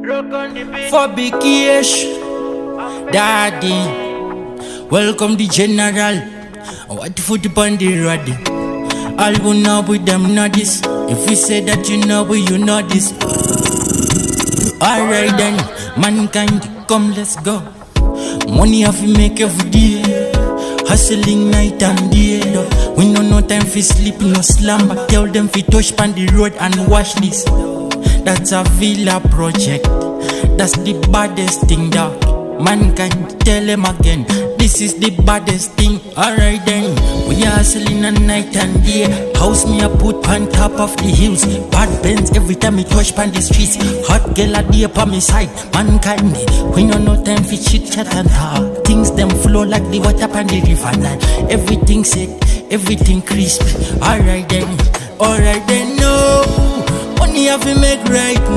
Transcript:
Foby cash, daddy. Welcome the general. What foot upon the rod? All who know with them know this. If we say that you know, you know this. Alright then, mankind, come let's go. Money have to make every day. Hustling night and day. We no time for sleep, no slumber. Tell them fi touch pan the road and watch this. That's a villa project. That's the baddest thing, dog. Mankind, tell them again. This is the baddest thing. Alright then, we are hustling a night and day. House me a put on top of the hills. Bad Benz every time me touch pan the streets. Hot girl a day upon me side. Mankind, we no time for chit chat and talk. Things them flow like the water pan the river. And everything set, everything crisp. Alright then, no. Money have to make right.